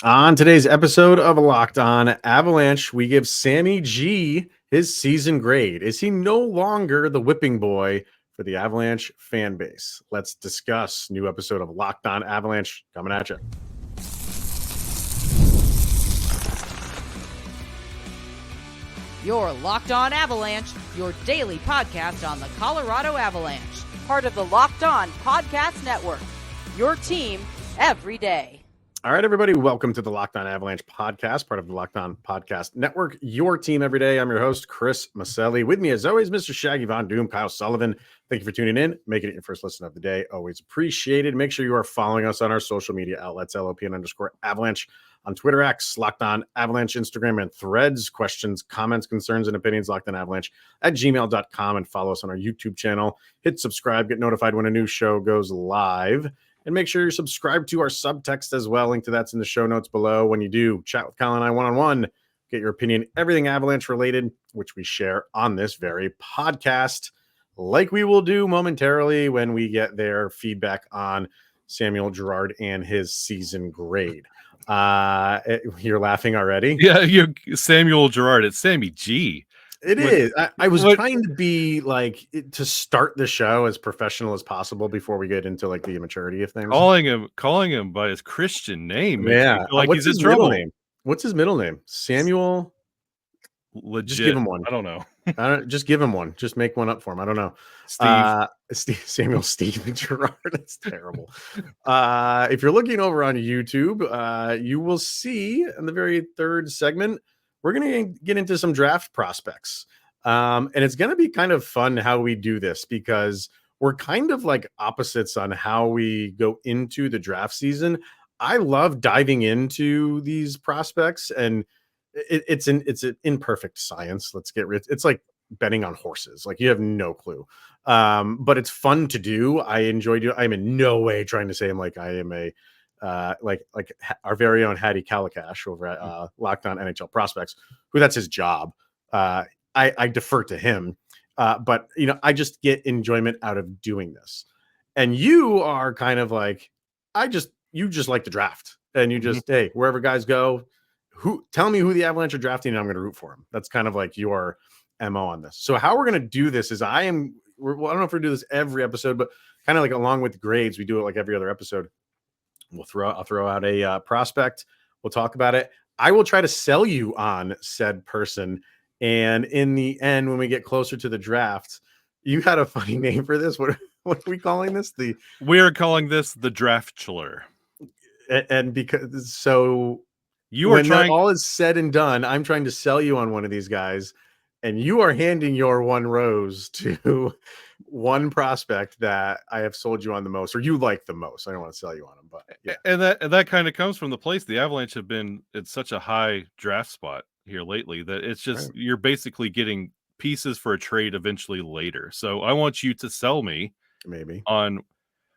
On today's episode of Locked On Avalanche, we give Sammy G his season grade. Is he no longer the whipping boy for the Avalanche fan base? Let's discuss. New episode of Locked On Avalanche coming at you. Your Locked On Avalanche, your daily podcast on the Colorado Avalanche. Part of the Locked On Podcast Network. Your team every day. All right, everybody, welcome to the Locked On Avalanche podcast, part of the Locked On Podcast Network, your team every day. I'm your host, Chris Maselli. With me, as always, Mr. Shaggy Von Doom, Kyle Sullivan. Thank you for tuning in, making it your first listen of the day. Always appreciated. Make sure you are following us on our social media outlets, LOPN_Avalanche on Twitter, X, Locked On Avalanche, Instagram, and Threads. Questions, comments, concerns, and opinions, lockedonavalanche@gmail.com, and follow us on our YouTube channel. Hit subscribe, get notified when a new show goes live. And make sure you're subscribed to our Subtext as well. Link to that's in the show notes below. When you do, chat with Kyle and I one-on-one. Get your opinion, everything Avalanche related, which we share on this very podcast, like we will do momentarily when we get their feedback on Samuel Girard and his season grade. You're laughing already? Yeah, you Samuel Girard. It's Sammy G. It is. I was trying to be to start the show as professional as possible before we get into the immaturity of things. Calling him by his Christian name. Yeah. Like What's he's his in trouble. middle name? What's his middle name? Samuel. Legit. Just give him one. I don't know. Just give him one. Just make one up for him. I don't know. Samuel Steven Girard. That's terrible. If you're looking over on YouTube, you will see in the very third segment, we're going to get into some draft prospects. And it's going to be kind of fun how we do this because we're kind of like opposites on how we go into the draft season. I love diving into these prospects, and it's an imperfect science. It's like betting on horses. Like you have no clue. But it's fun to do. I enjoy doing. I'm in no way trying to say I'm like I am a like our very own Hattie Kalakash over at Locked On NHL Prospects, who that's his job. I defer to him, but I just get enjoyment out of doing this. And you are kind of like, you just like to draft, and you just hey, wherever guys go, tell me who the Avalanche are drafting, and I'm going to root for them. That's kind of like your MO on this. So how we're going to do this is I don't know if we do this every episode, but kind of like along with grades, we do it like every other episode. I'll throw out a prospect. We'll talk about it. I will try to sell you on said person. And in the end, when we get closer to the draft, you had a funny name for this. What are we calling this? We're calling this the Draftchuler. And because so when all is said and done, I'm trying to sell you on one of these guys, and you are handing your one rose to one prospect that I have sold you on the most, or you like the most. I don't want to sell you on him, but yeah. And that kind of comes from the place the Avalanche have been at such a high draft spot here lately that it's just right. You're basically getting pieces for a trade eventually later. So I want you to sell me maybe on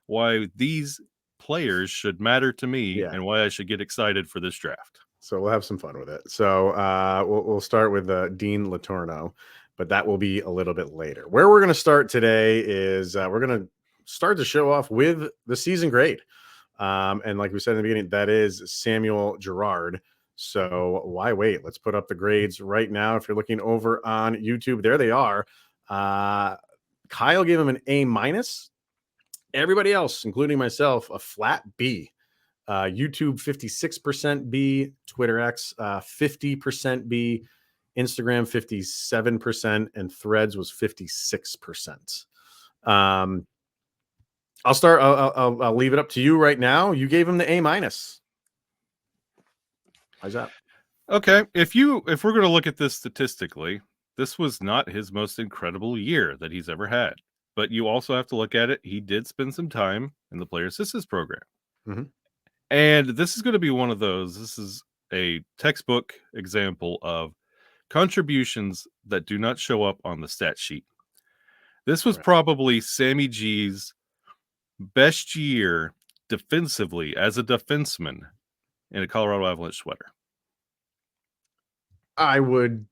why these players should matter to me and why I should get excited for this draft. So we'll have some fun with it. So we'll start with Dean Letourneau, but that will be a little bit later. Where we're going to start today is we're going to start the show off with the season grade. And like we said in the beginning, that is Samuel Girard. So why wait? Let's put up the grades right now. If you're looking over on YouTube, there they are. Kyle gave him an A-. Everybody else, including myself, a flat B. YouTube 56% B, Twitter X 50% B, Instagram 57%, and Threads was 56%. I'll start. I'll leave it up to you right now. You gave him the A-. How's that? Okay, if we're going to look at this statistically, this was not his most incredible year that he's ever had. But you also have to look at it. He did spend some time in the player assistance program. Mm-hmm. And this is going to be one of those. This is a textbook example of contributions that do not show up on the stat sheet. This was probably Sammy G's best year defensively as a defenseman in a Colorado Avalanche sweater. I would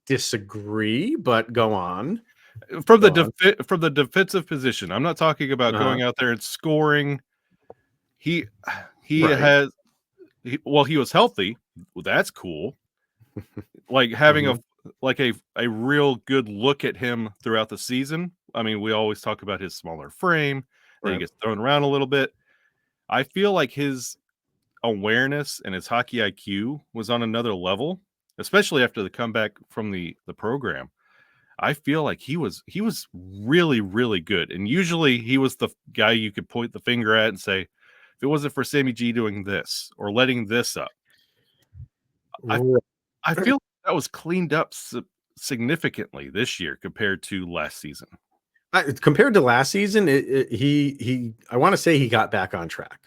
disagree, but go on. From the defensive position, I'm not talking about going out there and scoring. He he was healthy. Well, that's cool. Like having a real good look at him throughout the season. I mean, we always talk about his smaller frame, that he gets thrown around a little bit. I feel like his awareness and his hockey IQ was on another level, especially after the comeback from the program. I feel like he was really, really good. And usually he was the guy you could point the finger at and say, if it wasn't for Sammy G doing this or letting this up, I feel that was cleaned up significantly this year compared to last season. Compared to last season, I want to say he got back on track.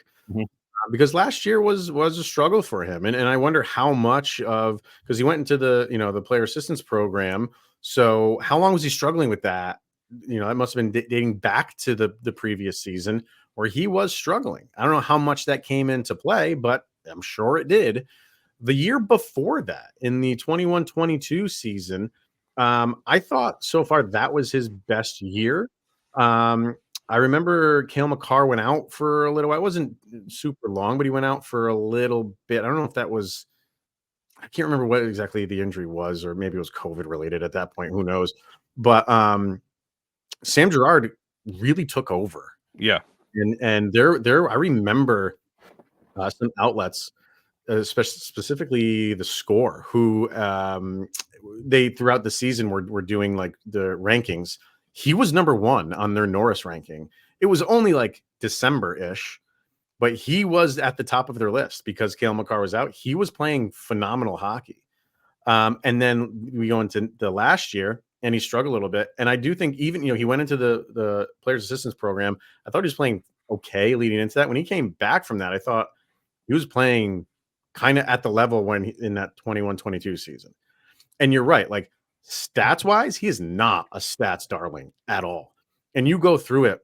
Because last year was a struggle for him, and I wonder how much of, because he went into the player assistance program. So how long was he struggling with that? That must have been dating back to the previous season where he was struggling. I don't know how much that came into play, but I'm sure it did. The year before that, in the 21-22 season, I thought so far that was his best year. I remember Cale Makar went out for a little while. It wasn't super long, but he went out for a little bit. I don't know if that was, I can't remember what exactly the injury was, or maybe it was COVID related at that point. Who knows? But Sam Girard really took over. Yeah. And there, I remember some outlets, specifically the Score, who they throughout the season were doing like the rankings. He was number one on their Norris ranking. It was only like December-ish, but he was at the top of their list because Cale Makar was out. He was playing phenomenal hockey. And then we go into the last year and he struggled a little bit. And I do think even, he went into the players assistance program. I thought he was playing okay leading into that. When he came back from that, I thought he was playing kind of at the level in that 21-22 season. And you're right. Like, stats wise, he is not a stats darling at all. And you go through it.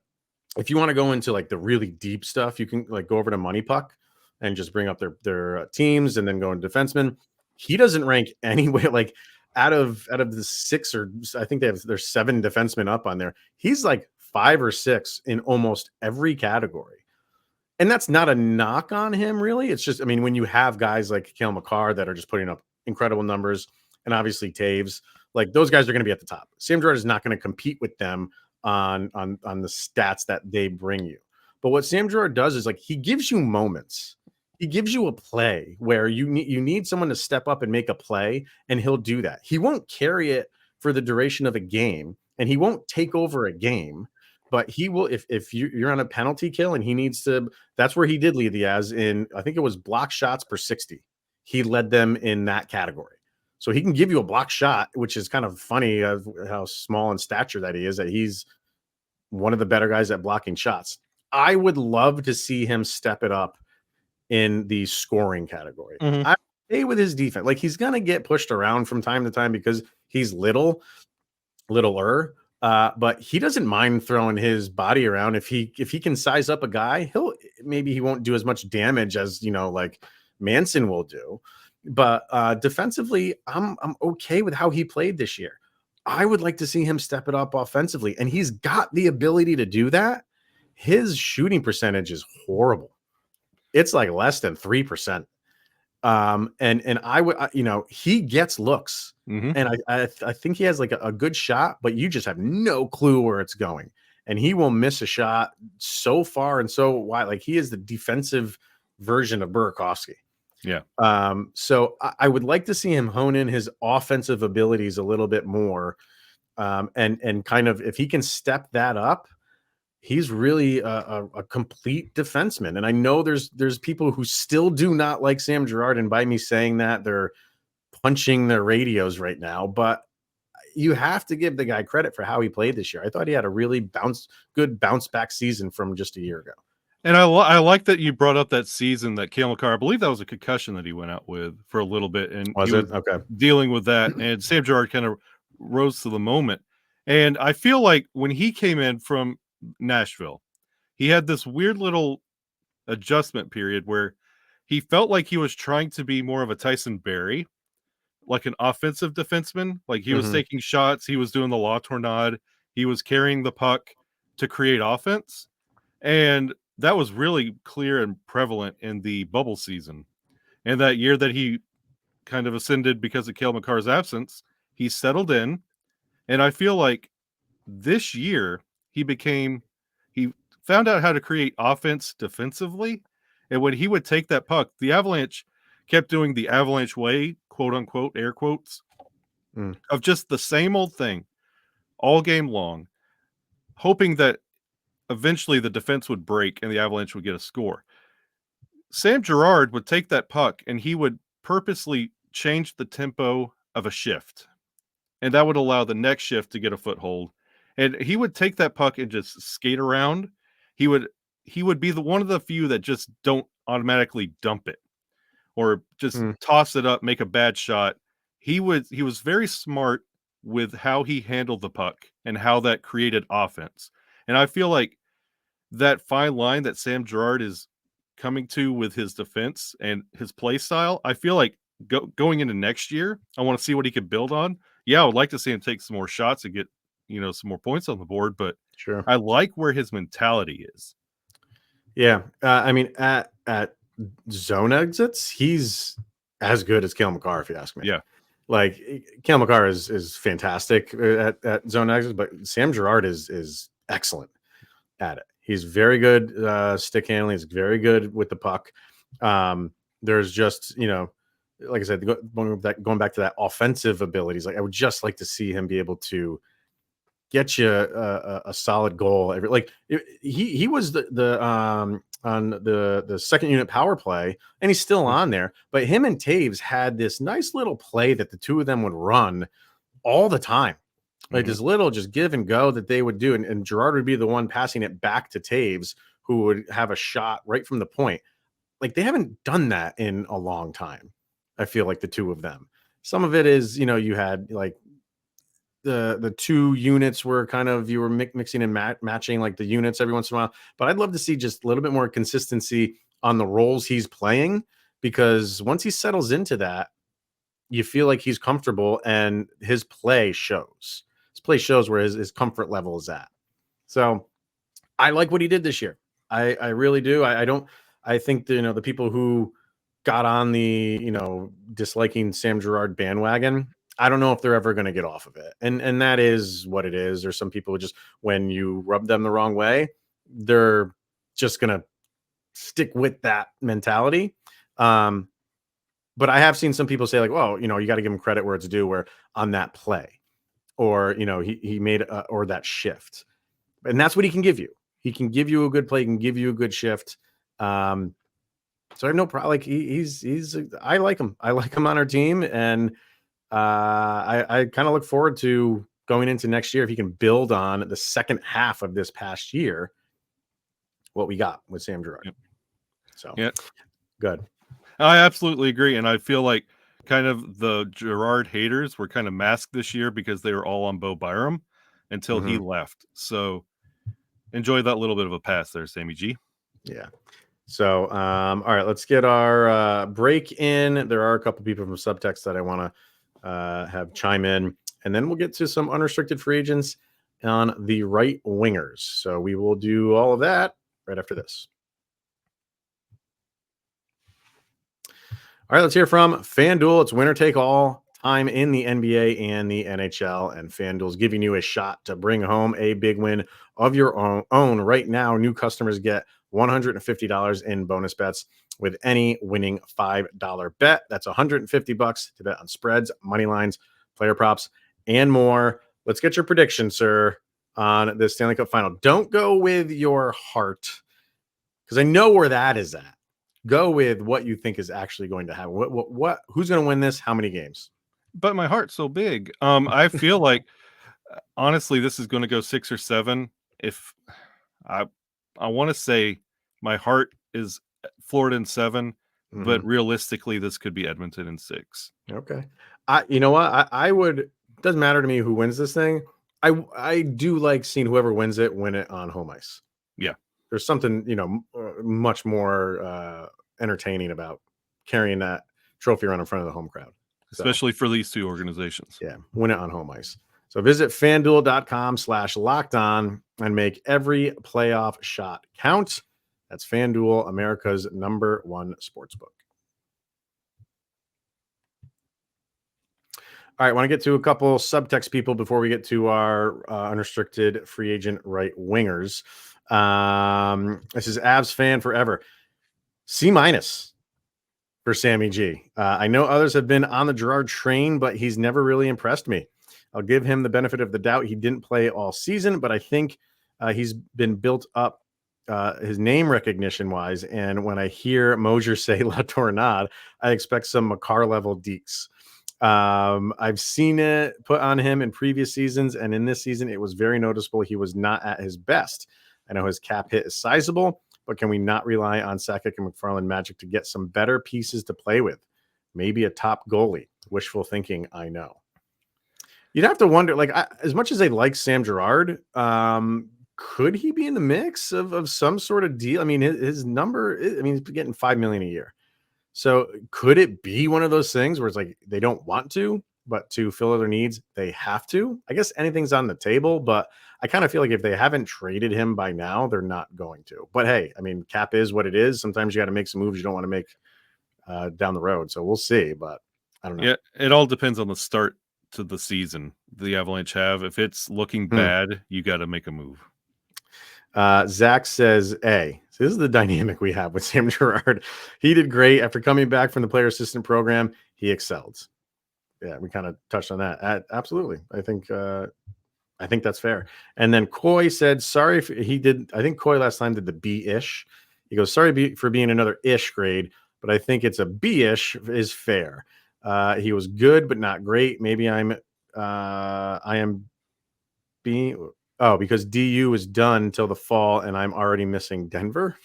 If you want to go into like the really deep stuff, you can like go over to Money Puck and just bring up their teams and then go into defenseman. He doesn't rank anyway. Like out of the six, or I think there's 7 defensemen up on there. He's like 5 or 6 in almost every category. And that's not a knock on him, really. It's just, I mean, when you have guys like Cale Makar that are just putting up incredible numbers, and obviously Taves, like those guys are going to be at the top. Sam Girard is not going to compete with them on the stats that they bring you. But what Sam Girard does is like he gives you moments. He gives you a play where you need someone to step up and make a play, and he'll do that. He won't carry it for the duration of a game, and he won't take over a game. But he will, if you're on a penalty kill and he needs to, that's where he did lead the As in, I think it was block shots per 60. He led them in that category. So he can give you a block shot, which is kind of funny of how small in stature that he is, that he's one of the better guys at blocking shots. I would love to see him step it up in the scoring category. I'm okay with his defense. Like he's going to get pushed around from time to time because he's littler. But he doesn't mind throwing his body around. If he can size up a guy, he won't do as much damage as like Manson will do. But defensively, I'm okay with how he played this year. I would like to see him step it up offensively, and he's got the ability to do that. His shooting percentage is horrible. It's like less than 3%. And I would, he gets looks, and I think he has like a good shot, but you just have no clue where it's going, and he will miss a shot so far and so wide. Like he is the defensive version of Burakovsky. Yeah. So I would like to see him hone in his offensive abilities a little bit more, and kind of if he can step that up. He's really a complete defenseman. And I know there's people who still do not like Sam Girard, and by me saying that, they're punching their radios right now. But you have to give the guy credit for how he played this year. I thought he had a really good bounce back season from just a year ago. And I like that you brought up that season that Cale Makar, I believe that was a concussion that he went out with for a little bit. And was he it? was Okay. dealing with that. And Sam Girard kind of rose to the moment. And I feel like when he came in from Nashville, he had this weird little adjustment period where he felt like he was trying to be more of a Tyson Barrie, like an offensive defenseman. Like he was taking shots, he was doing the Letourneau, he was carrying the puck to create offense, and that was really clear and prevalent in the bubble season. And that year that he kind of ascended because of Cale Makar's absence, he settled in. And I feel like this year he found out how to create offense defensively. And when he would take that puck, the Avalanche kept doing the Avalanche way, quote unquote, air quotes, of just the same old thing all game long, hoping that eventually the defense would break and the Avalanche would get a score. Sam Girard would take that puck and he would purposely change the tempo of a shift. And that would allow the next shift to get a foothold. And he would take that puck and just skate around. He would be one of the few that just don't automatically dump it or just toss it up, make a bad shot. He was very smart with how he handled the puck and how that created offense. And I feel like that fine line that Sam Girard is coming to with his defense and his play style, I feel like going into next year, I want to see what he could build on. Yeah, I would like to see him take some more shots and get, some more points on the board, but sure, I like where his mentality is. Yeah. I mean, at zone exits, he's as good as Cale Makar, if you ask me. Yeah. Like Cale Makar is fantastic at zone exits, but Sam Girard is excellent at it. He's very good stick handling. He's very good with the puck. There's just, like I said, going back to that offensive abilities, like I would just like to see him be able to get you a solid goal. He was on the second unit power play, and he's still on there. But him and Taves had this nice little play that the two of them would run all the time. Like this little just give and go that they would do. And Girard would be the one passing it back to Taves, who would have a shot right from the point. Like they haven't done that in a long time. I feel like the two of them. Some of it is, you had like the two units were kind of, you were mixing and matching like the units every once in a while. But I'd love to see just a little bit more consistency on the roles he's playing, because once he settles into that, you feel like he's comfortable and his play shows. His play shows where his comfort level is at. So I like what he did this year. I really do. I think that, the people who got on the, disliking Sam Girard bandwagon, I don't know if they're ever going to get off of it. And that is what it is. There's some people who just, when you rub them the wrong way, they're just going to stick with that mentality. But I have seen some people say like, well, you got to give him credit where it's due, where on that play, or, he made or that shift. And that's what he can give you. He can give you a good play. He can give you a good shift. So I have no problem. Like I like him. I like him on our team. And I kind of look forward to going into next year if he can build on the second half of this past year, what we got with Sam Girard. Yep. So good. I absolutely agree. And I feel like kind of the Girard haters were kind of masked this year because they were all on Bo Byram until he left. So enjoy that little bit of a pass there, Sammy G. Yeah. So, all right, let's get our break in. There are a couple people from Subtext that I want to have chime in, and then we'll get to some unrestricted free agents on the right wingers. So we will do all of that right after this. All right, let's hear from FanDuel. It's winner take all time in the NBA and the NHL, and FanDuel's giving you a shot to bring home a big win of your own. Right now, new customers get $150 in bonus bets with any winning $5 bet. That's $150 to bet on spreads, money lines, player props, and more. Let's get your prediction, sir, on the Stanley Cup final. Don't go with your heart, because I know where that is at. Go with what you think is actually going to happen. What who's going to win this? How many games? But my heart's so big. I feel like honestly, this is going to go 6 or 7. If I want to say my heart is Florida in 7, but realistically, this could be Edmonton in 6. Okay. You know what? I would, doesn't matter to me who wins this thing. I do like seeing whoever wins it win it on home ice. Yeah. There's something, much more entertaining about carrying that trophy around in front of the home crowd. Especially for these two organizations. Yeah. Win it on home ice. So visit FanDuel.com/lockedon and make every playoff shot count. That's FanDuel, America's #1 sportsbook. All right, want to get to a couple subtext people before we get to our unrestricted free agent right wingers. This is Avs fan forever. C- for Sammy G. I know others have been on the Girard train, but he's never really impressed me. I'll give him the benefit of the doubt. He didn't play all season, but I think he's been built up his name recognition wise. And when I hear Mosier say Letourneau, I expect some Makar level deeks. I've seen it put on him in previous seasons, and in this season, it was very noticeable he was not at his best. I know his cap hit is sizable, but can we not rely on Sakic and McFarland magic to get some better pieces to play with? Maybe a top goalie. Wishful thinking, I know. You'd have to wonder, like, as much as they like Sam Girard, could he be in the mix of some sort of deal? I mean, his number, he's getting $5 million a year. So could it be one of those things where it's like they don't want to, but to fill other needs, they have to? I guess anything's on the table, but I kind of feel like if they haven't traded him by now, they're not going to. But hey, I mean, cap is what it is. Sometimes you got to make some moves you don't want to make down the road. So we'll see, but I don't know. Yeah, it all depends on the start to the season the Avalanche have. If it's looking bad, you got to make a move. Zach says, "Hey, so this is the dynamic we have with Sam Girard. He did great after coming back from the player assistant program. He excelled." Yeah, we kind of touched on that. Absolutely, I think that's fair. And then Coy said, "Sorry if he did." I think Coy last time did the B-ish. He goes, "Sorry for being another ish grade, but I think it's a B-ish is fair. He was good, but not great. Maybe I am being." Oh, because DU is done till the fall, and I'm already missing Denver.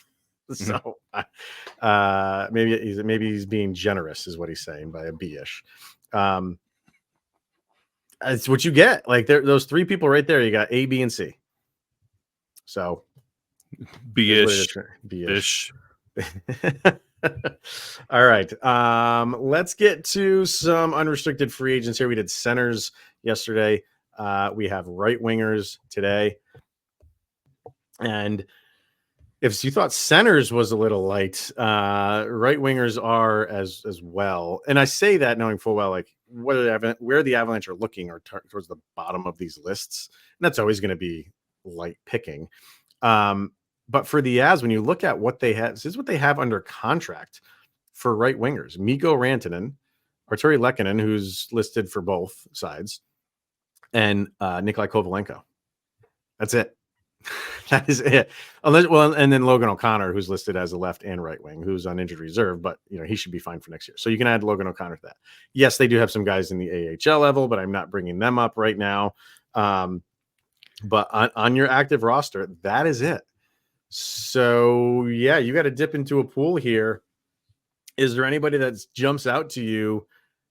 So maybe he's being generous, is what he's saying by a B-ish. It's what you get. Like those three people right there. You got A, B, and C. So B-ish. B-ish. All right. Let's get to some unrestricted free agents here. We did centers yesterday. We have right wingers today. And if you thought centers was a little light, right wingers are as well. And I say that knowing full well, like where the Avalanche are looking are towards the bottom of these lists. And that's always going to be light picking. But for the Avs, when you look at what they have, this is what they have under contract for right wingers. Mikko Rantanen, Arturi Lehkonen, who's listed for both sides, and Nikolai Kovalenko. That's it. That is it. And then Logan O'Connor, who's listed as a left and right wing, who's on injured reserve, but he should be fine for next year. So you can add Logan O'Connor to that. Yes, they do have some guys in the AHL level, but I'm not bringing them up right now. But on your active roster, that is it. So yeah, you got to dip into a pool here. Is there anybody that jumps out to you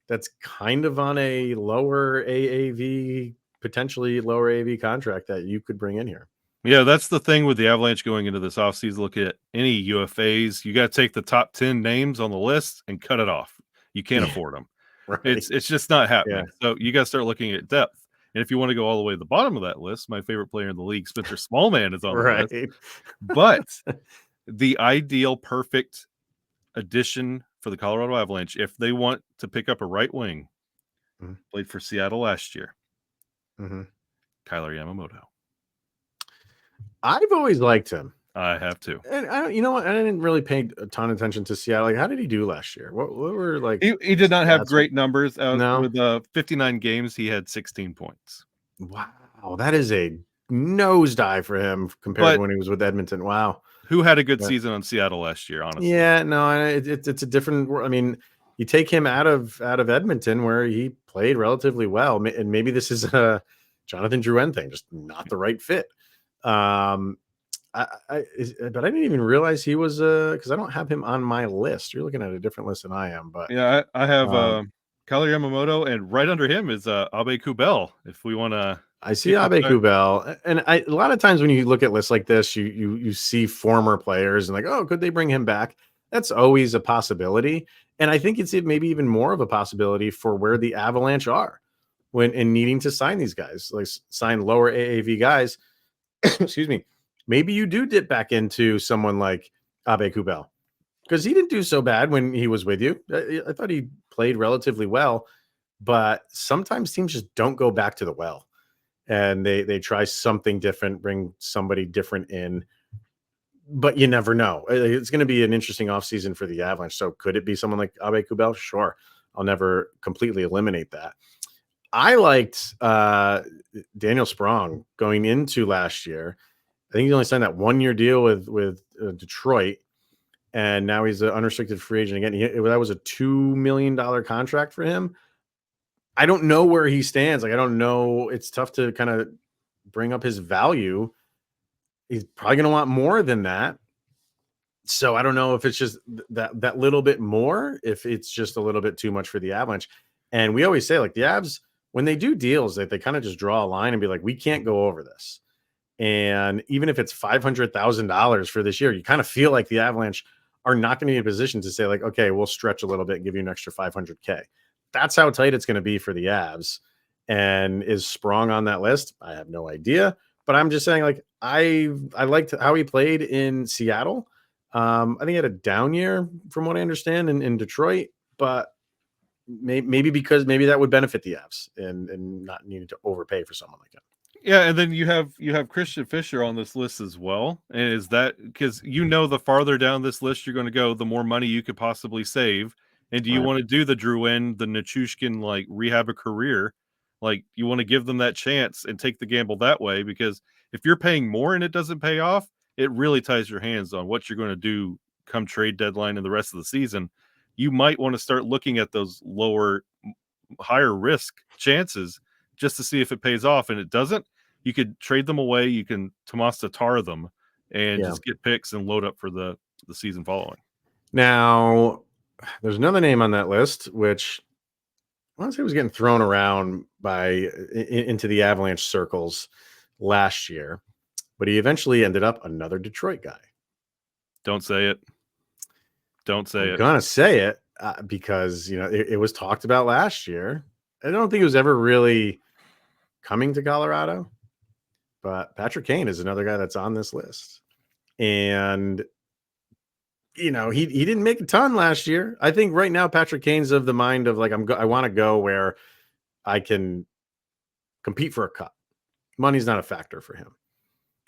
that's kind of on a lower AAV, potentially lower AAV contract that you could bring in here? Yeah, that's the thing with the Avalanche going into this offseason. Look at any UFAs. You got to take the top 10 names on the list and cut it off. You can't afford them. Right. It's just not happening. Yeah. So you got to start looking at depth. And if you want to go all the way to the bottom of that list, my favorite player in the league, Spencer Smallman, is on the list. But the ideal, perfect addition for the Colorado Avalanche, if they want to pick up a right wing, played for Seattle last year, Kailer Yamamoto. I've always liked him. I have too. And I didn't really pay a ton of attention to Seattle. Like, how did he do last year? What were like? He did not have great numbers. With 59 games, he had 16 points. Wow, that is a nosedive for him compared to when he was with Edmonton. Wow, who had a good season on Seattle last year? Honestly, yeah, no, it's a different. I mean, you take him out of Edmonton where he played relatively well, and maybe this is a Jonathan Drouin thing, just not the right fit. But I didn't even realize he was because I don't have him on my list. You're looking at a different list than I am, but yeah, I have Kailer Yamamoto, and right under him is Abe Kubel. If we want to, I see Abe Kubel, and a lot of times when you look at lists like this, you see former players and like, oh, could they bring him back? That's always a possibility, and I think it's maybe even more of a possibility for where the Avalanche are when needing to sign these guys, like sign lower AAV guys. Excuse me. Maybe you do dip back into someone like Abe Kubel because he didn't do so bad when he was with you. I thought he played relatively well. but sometimes teams just don't go back to the well, and they try something different, bring somebody different in. But you never know. It's going to be an interesting offseason for the Avalanche. So could it be someone like Abe Kubel? Sure. I'll never completely eliminate that. I liked Daniel Sprong going into last year. I think he only signed that 1-year deal with Detroit, and now he's an unrestricted free agent again. That was a $2 million contract for him. I don't know where he stands. Like, I don't know. It's tough to kind of bring up his value. He's probably going to want more than that. So I don't know if it's just that little bit more, if it's just a little bit too much for the Avalanche. And we always say, like, the Avs, when they do deals, they kind of just draw a line and be like, we can't go over this. And even if it's $500,000 for this year, you kind of feel like the Avalanche are not going to be in a position to say, like, okay, we'll stretch a little bit and give you an extra $500K. That's how tight it's going to be for the Avs. And is Sprong on that list? I have no idea. But I'm just saying, like, I liked how he played in Seattle. I think he had a down year from what I understand in Detroit, but maybe because that would benefit the Avs and not needing to overpay for someone like that. Yeah, and then you have Christian Fischer on this list as well. And is that because the farther down this list you're going to go, the more money you could possibly save. And do you want to do the Drouin, the Nichushkin, like, rehab a career? Like, you want to give them that chance and take the gamble that way, because if you're paying more and it doesn't pay off, it really ties your hands on what you're going to do come trade deadline and the rest of the season. You might want to start looking at those higher risk chances just to see if it pays off. And it doesn't, you could trade them away. You can Tomas Tatar them and just get picks and load up for the season following. Now, there's another name on that list, which I want to say was getting thrown around into the Avalanche circles last year, but he eventually ended up another Detroit guy. Don't say it. Don't say it. I'm gonna say it because it was talked about last year. I don't think it was ever really coming to Colorado, but Patrick Kane is another guy that's on this list, and he didn't make a ton last year. I think right now Patrick Kane's of the mind of, like, I want to go where I can compete for a cup. Money's not a factor for him.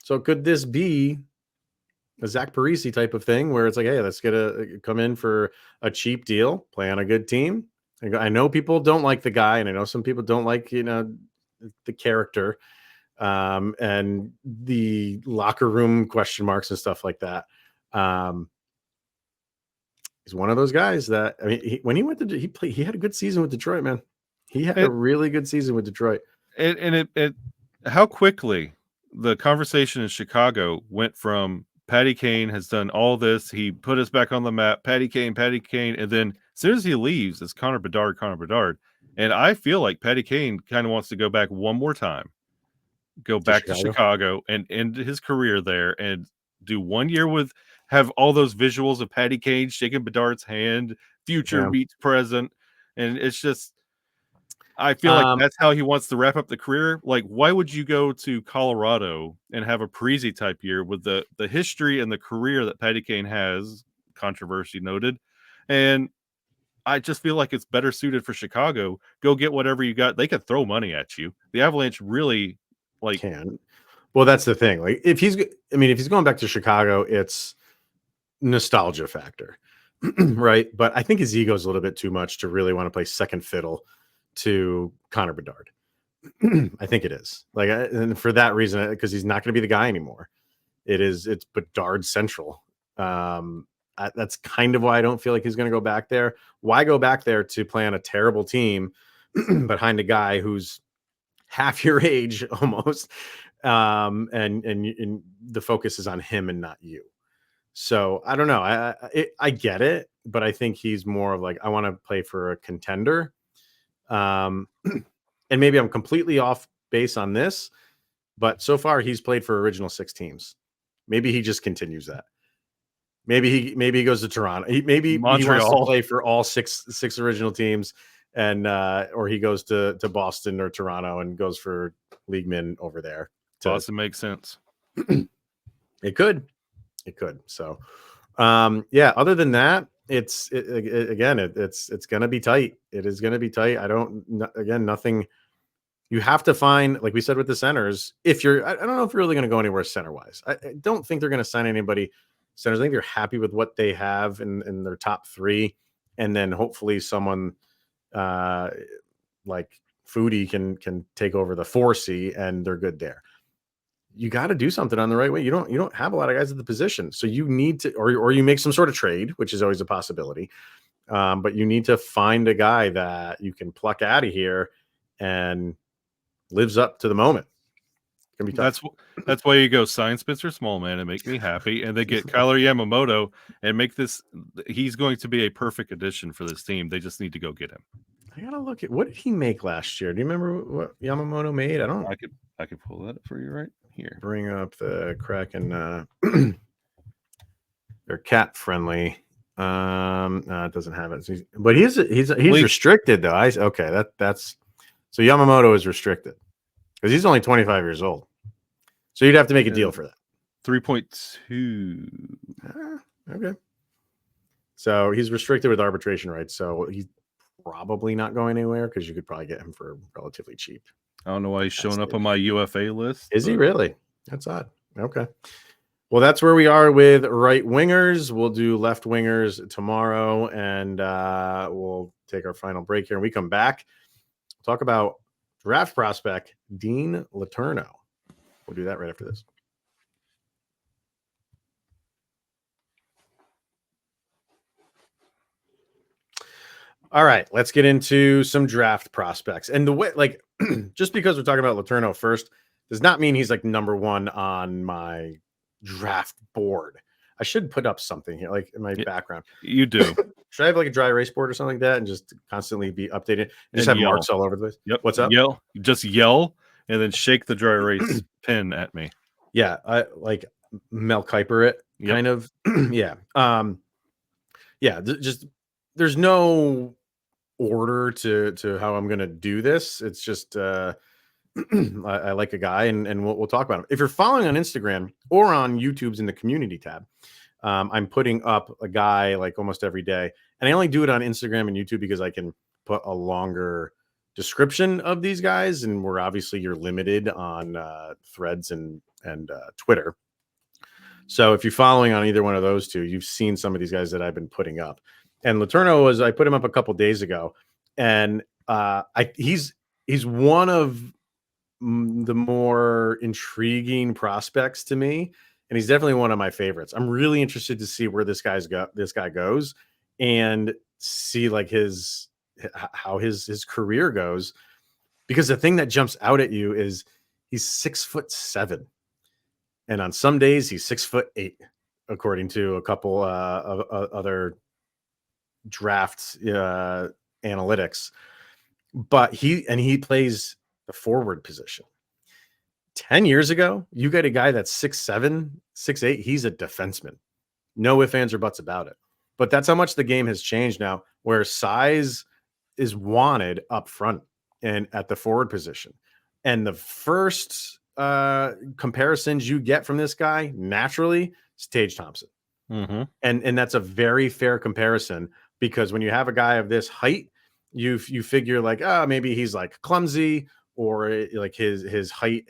So could this be a Zach Parise type of thing where it's like, hey, let's come in for a cheap deal, play on a good team. I know people don't like the guy, and I know some people don't like, the character and the locker room question marks and stuff like that. He's one of those guys that, I mean, when he went to, he had a good season with Detroit, man. He had a really good season with Detroit. And how quickly the conversation in Chicago went from Patty Kane has done all this. He put us back on the map. Patty Kane. And then as soon as he leaves, it's Connor Bedard. And I feel like Patty Kane kind of wants to go back one more time, go back to Chicago and end his career there and do 1 year have all those visuals of Patty Kane shaking Bedard's hand, future meets present. And it's just, I feel like that's how he wants to wrap up the career. Like, why would you go to Colorado and have a Parise type year with the history and the career that Patty Kane has, controversy noted? And I just feel like it's better suited for Chicago. Go get whatever you got. They could throw money at you. The Avalanche really can. Well, that's the thing. Like, if he's going back to Chicago, it's nostalgia factor, right? But I think his ego is a little bit too much to really want to play second fiddle to Connor Bedard. I think it is, like, and for that reason, because he's not going to be the guy anymore. It's Bedard central. That's kind of why I don't feel like he's going to go back there. Why go back there to play on a terrible team behind a guy who's half your age almost, and the focus is on him and not you. So I don't know. I get it, but I think he's more of like, I want to play for a contender. And maybe I'm completely off base on this, but so far he's played for original 6 teams. Maybe he just continues that. Maybe he goes to Toronto. Maybe Montreal. He wants to play for all six original teams, and or he goes to Boston or Toronto and goes for league min over there. Boston makes sense. It could. So, other than that, it's going to be tight. It is going to be tight. Nothing. You have to find, like we said with the centers, I don't know if you're really going to go anywhere center wise. I don't think they're going to sign anybody centers. I think they're happy with what they have in their top three. And then hopefully someone like Foodie can take over the 4C and they're good there. You got to do something on the right way. You don't have a lot of guys at the position. So you need to, or you make some sort of trade, which is always a possibility. But you need to find a guy that you can pluck out of here and lives up to the moment. It's gonna be tough. That's why you go sign Spencer Smallman and make me happy, and they get Kyler Yamamoto and make this. He's going to be a perfect addition for this team. They just need to go get him. I gotta look at what did he make last year. Do you remember what Yamamoto made? I could pull that up for you right here. Bring up the Kraken. They're cat friendly. No, it doesn't have it. But he's restricted though. Okay, that's so Yamamoto is restricted because he's only 25 years old. So you'd have to make a deal for that. 3.2. Okay. So he's restricted with arbitration rights. So he's probably not going anywhere because you could probably get him for relatively cheap. I don't know why he's showing up on my UFA list. Is he really? That's odd. Okay. Well, that's where we are with right wingers. We'll do left wingers tomorrow, and we'll take our final break here. When we come back, we'll talk about draft prospect Dean Letourneau. We'll do that right after this. All right, let's get into some draft prospects. And the way, like, just because we're talking about Letourneau first does not mean he's like number one on my draft board. I should put up something here, like in my background. You do. Should I have like a dry erase board or something like that and just constantly be updated? And just have yell. Marks all over the place. Yep. What's up? Just yell and then shake the dry erase pen at me. Yeah, I like Mel Kiper it kind of. Yeah. Just there's no order to how I'm gonna do this. It's just I like a guy and we'll talk about him. If you're following on Instagram or on YouTube's in the community tab, I'm putting up a guy like almost every day, and I only do it on Instagram and YouTube because I can put a longer description of these guys, and you're limited on Threads and Twitter. So if you're following on either one of those two, you've seen some of these guys that I've been putting up. And Letourneau I put him up a couple days ago, and he's one of the more intriguing prospects to me, and he's definitely one of my favorites. I'm really interested to see where this guy goes, and see like how his career goes, because the thing that jumps out at you is he's 6'7", and on some days he's 6'8", according to a couple of other draft analytics. But he plays the forward position. 10 years ago, you got a guy that's 6'7", 6'8", he's a defenseman. No ifs, ands, or buts about it. But that's how much the game has changed now, where size is wanted up front and at the forward position. And the first comparisons you get from this guy naturally is Tage Thompson. Mm-hmm. And that's a very fair comparison, because when you have a guy of this height, you figure like, maybe he's like clumsy, or like his height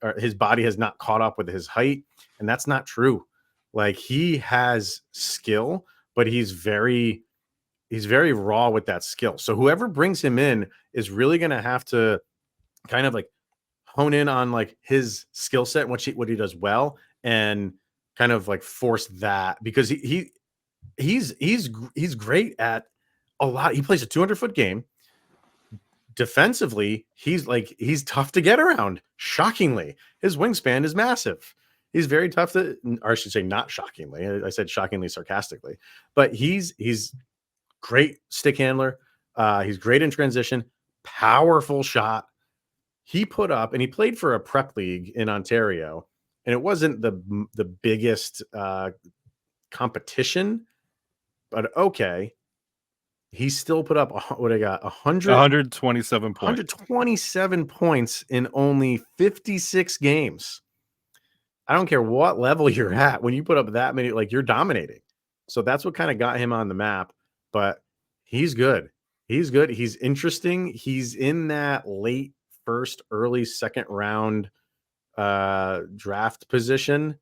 or his body has not caught up with his height. And that's not true. Like, he has skill, but he's very raw with that skill. So whoever brings him in is really going to have to kind of like hone in on like his skill set and what he does well, and kind of like force that, because he's great at a lot. He plays a 200-foot game. Defensively, he's tough to get around. Shockingly, his wingspan is massive. He's very tough or I should say, not shockingly. I said shockingly sarcastically, but he's great stick handler. He's great in transition, powerful shot. He put up, and he played for a prep league in Ontario, and it wasn't the biggest competition, but okay. He still put up 127 points. 127 points in only 56 games. I don't care what level you're at. When you put up that many, like, you're dominating. So that's what kind of got him on the map. But he's good. He's good. He's interesting. He's in that late first, early second round draft position.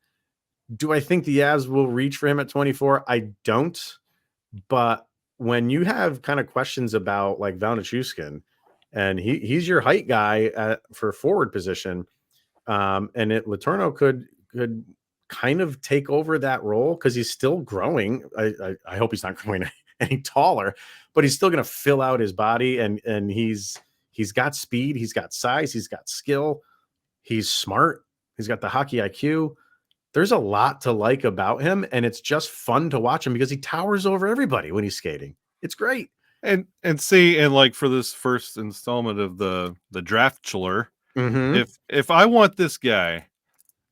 Do I think the Avs will reach for him at 24? I don't. But when you have kind of questions about like Valnichuskin, and he's your height guy for forward position, and Letourneau could kind of take over that role because he's still growing. I hope he's not growing any taller, but he's still going to fill out his body, and he's got speed, he's got size, he's got skill, he's smart, he's got the hockey IQ. There's a lot to like about him, and it's just fun to watch him because he towers over everybody when he's skating. It's great. And like for this first installment of the Draftchuler, if I want this guy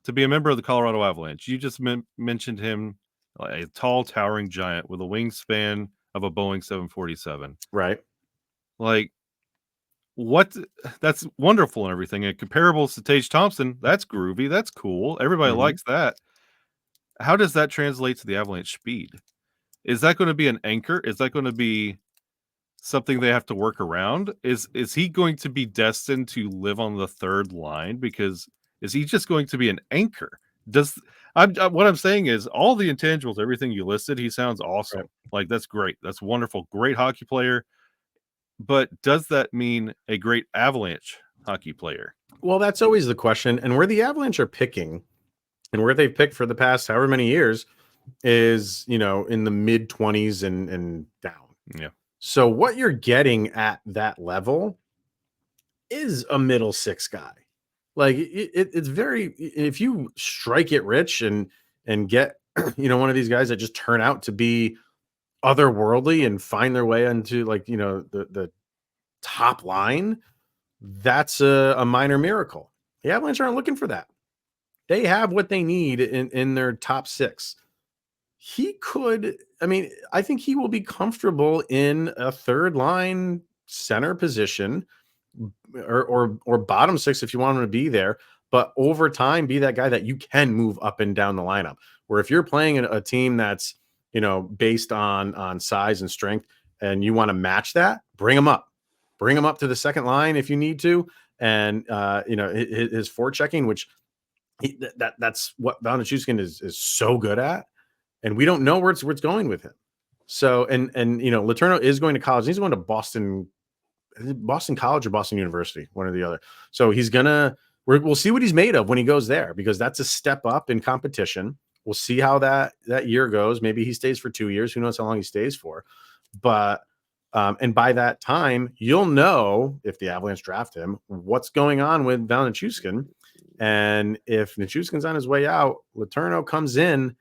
to be a member of the Colorado Avalanche, you just mentioned him, like a tall, towering giant with a wingspan of a Boeing 747. Right. Like, what? That's wonderful and everything. And comparables to Tage Thompson, that's groovy. That's cool. Everybody likes that. How does that translate to the Avalanche speed? Is that going to be an anchor? Is that going to be something they have to work around? Is he going to be destined to live on the third line? Because is he just going to be an anchor? What I'm saying is all the intangibles, everything you listed, he sounds awesome. Right. Like, that's great. That's wonderful. Great hockey player. But does that mean a great Avalanche hockey player? Well, that's always the question. And where the Avalanche are picking, and where they've picked for the past however many years, is, in the mid 20s and down. Yeah. So what you're getting at that level is a middle six guy. Like it's very, if you strike it rich and get, one of these guys that just turn out to be otherworldly and find their way into the top line, that's a minor miracle. The Avalanche aren't looking for that. They have what they need in their top six. I think he will be comfortable in a third line center position or bottom six if you want him to be there, but over time be that guy that you can move up and down the lineup. Where if you're playing a team that's, based on size and strength, and you want to match that, bring him up to the second line if you need to. And, his forechecking, which that's what Valnichuskin is so good at. And we don't know where it's going with him. So, and Letourneau is going to college. He's going to Boston College or Boston University, one or the other. So we'll see what he's made of when he goes there, because that's a step up in competition. We'll see how that year goes. Maybe he stays for 2 years. Who knows how long he stays for? But, and by that time, you'll know, if the Avalanche draft him, what's going on with Valnichuskin. And if Nichushkin's on his way out, Letourneau comes in.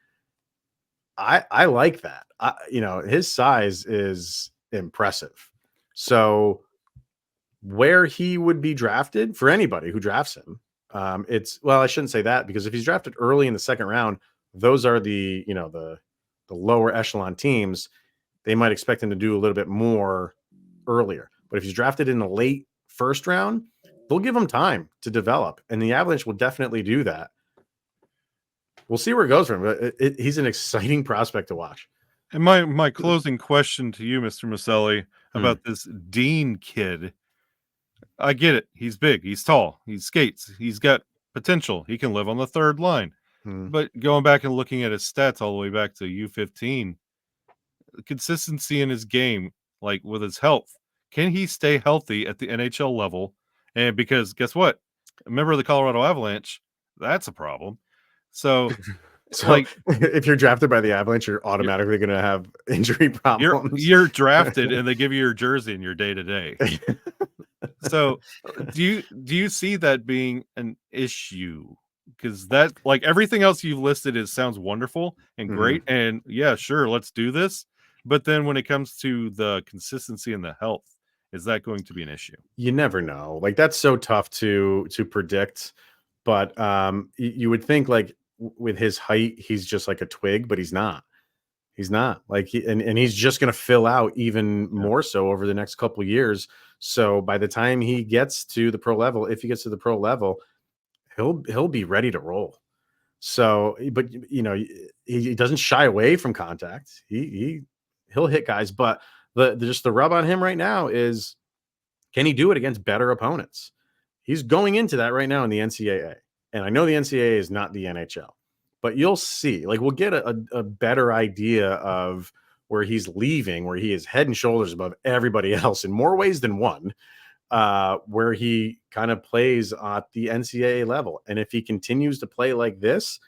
I like that. His size is impressive. So where he would be drafted for anybody who drafts him, I shouldn't say that, because if he's drafted early in the second round, those are the lower echelon teams. They might expect him to do a little bit more earlier. But if he's drafted in the late first round, they'll give him time to develop. And the Avalanche will definitely do that. We'll see where it goes from him. He's an exciting prospect to watch. And my closing question to you, Mr. Maselli, about this Dean kid. I get it. He's big. He's tall. He skates. He's got potential. He can live on the third line. But going back and looking at his stats all the way back to U15, consistency in his game, like with his health, can he stay healthy at the NHL level? And because guess what? A member of the Colorado Avalanche, that's a problem. So if you're drafted by the Avalanche, you're automatically going to have injury problems. You're drafted, and they give you your jersey and your day to day. So, do you see that being an issue? Because that, like everything else you've listed, sounds wonderful and great, and yeah, sure, let's do this. But then when it comes to the consistency and the health, is that going to be an issue? You never know. Like, that's so tough to predict. But you would think, like, with his height, he's just like a twig, but he's not. He's not. Like, and he's just going to fill out even more so over the next couple of years. So by the time he gets to the pro level, if he gets to the pro level, he'll be ready to roll. So, but he doesn't shy away from contact. He'll hit guys, but the rub on him right now is, can he do it against better opponents? He's going into that right now in the NCAA. And I know the NCAA is not the NHL, but you'll see, like, we'll get a better idea of where he's leaving, where he is head and shoulders above everybody else in more ways than one, where he kind of plays at the NCAA level. And if he continues to play like this,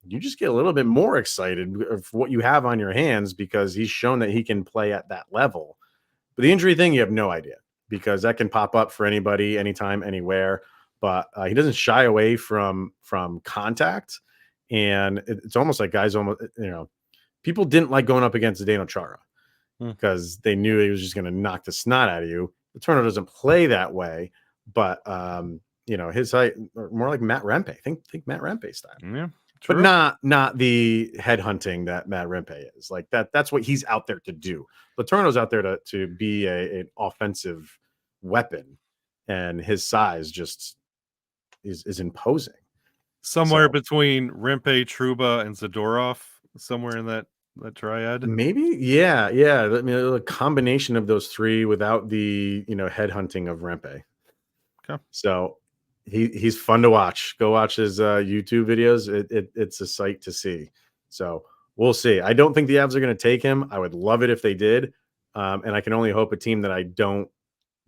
you just get a little bit more excited of what you have on your hands, because he's shown that he can play at that level. But the injury thing, you have no idea, because that can pop up for anybody, anytime, anywhere. But he doesn't shy away from contact. And it's almost like guys people didn't like going up against Zdeno Chara because they knew he was just going to knock the snot out of you. Letourneau doesn't play that way, but his height, more like Matt Rempe. Think Matt Rempe style. Yeah. True. But not the headhunting that Matt Rempe is. Like that's what he's out there to do. Letourneau's out there to be an offensive weapon, and his size just is imposing. Somewhere between Rempe, Trouba, and Zadorov, somewhere in that triad. Maybe, yeah. I mean, a combination of those three without the headhunting of Rempe. Okay. So he's fun to watch. Go watch his YouTube videos. It's a sight to see. So we'll see. I don't think the Avs are going to take him. I would love it if they did. And I can only hope a team that I don't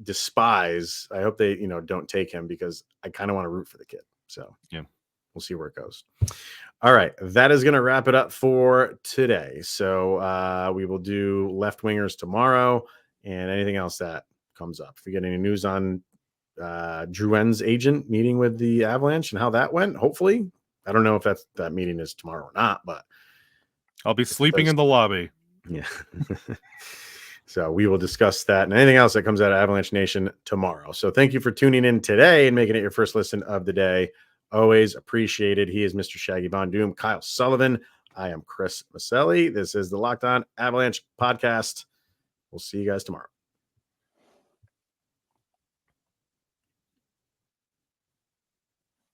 despise, I hope they don't take him, because I kind of want to root for the kid. So yeah, we'll see where it goes. All right, that is going to wrap it up for today. So we will do left wingers tomorrow, and anything else that comes up. If we get any news on Drouin's agent meeting with the Avalanche and how that went, hopefully. I don't know if that meeting is tomorrow or not, but I'll be sleeping in the lobby. Yeah. So we will discuss that and anything else that comes out of Avalanche Nation tomorrow. So thank you for tuning in today and making it your first listen of the day. Always appreciated. He is Mr. Shaggy Von Doom, Kyle Sullivan. I am Chris Maselli. This is the Locked On Avalanche podcast. We'll see you guys tomorrow.